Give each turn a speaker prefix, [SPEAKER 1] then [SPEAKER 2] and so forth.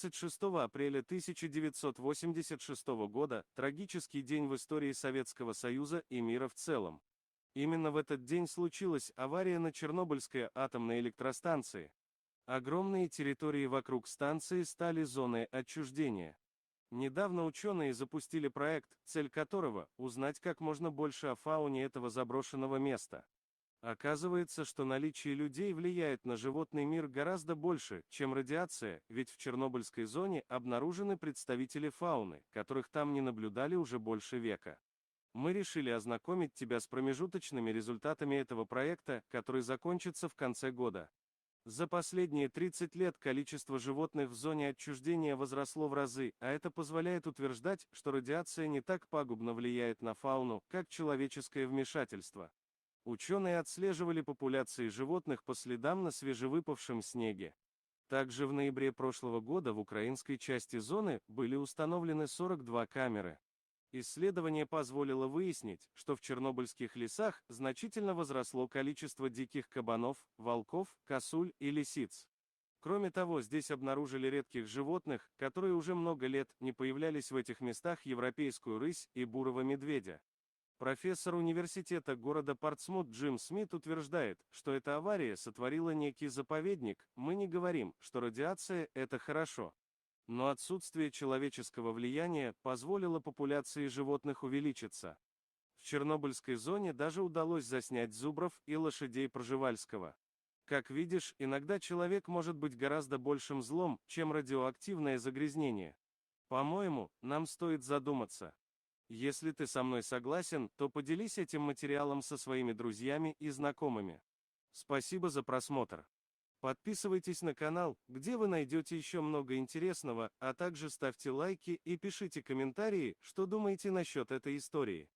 [SPEAKER 1] 26 апреля 1986 года – трагический день в истории Советского Союза и мира в целом. Именно в этот день случилась авария на Чернобыльской атомной электростанции. Огромные территории вокруг станции стали зоной отчуждения. Недавно ученые запустили проект, цель которого – узнать как можно больше о фауне этого заброшенного места. Оказывается, что наличие людей влияет на животный мир гораздо больше, чем радиация, ведь в Чернобыльской зоне обнаружены представители фауны, которых там не наблюдали уже больше века. Мы решили ознакомить тебя с промежуточными результатами этого проекта, который закончится в конце года. За последние 30 лет количество животных в зоне отчуждения возросло в разы, а это позволяет утверждать, что радиация не так пагубно влияет на фауну, как человеческое вмешательство. Ученые отслеживали популяции животных по следам на свежевыпавшем снеге. Также в ноябре прошлого года в украинской части зоны были установлены 42 камеры. Исследование позволило выяснить, что в чернобыльских лесах значительно возросло количество диких кабанов, волков, косуль и лисиц. Кроме того, здесь обнаружили редких животных, которые уже много лет не появлялись в этих местах, европейскую рысь и бурого медведя. Профессор университета города Портсмут Джим Смит утверждает, что эта авария сотворила некий заповедник. Мы не говорим, что радиация – это хорошо. Но отсутствие человеческого влияния позволило популяции животных увеличиться. В Чернобыльской зоне даже удалось заснять зубров и лошадей Пржевальского. Как видишь, иногда человек может быть гораздо большим злом, чем радиоактивное загрязнение. По-моему, нам стоит задуматься. Если ты со мной согласен, то поделись этим материалом со своими друзьями и знакомыми. Спасибо за просмотр. Подписывайтесь на канал, где вы найдете еще много интересного, а также ставьте лайки и пишите комментарии, что думаете насчет этой истории.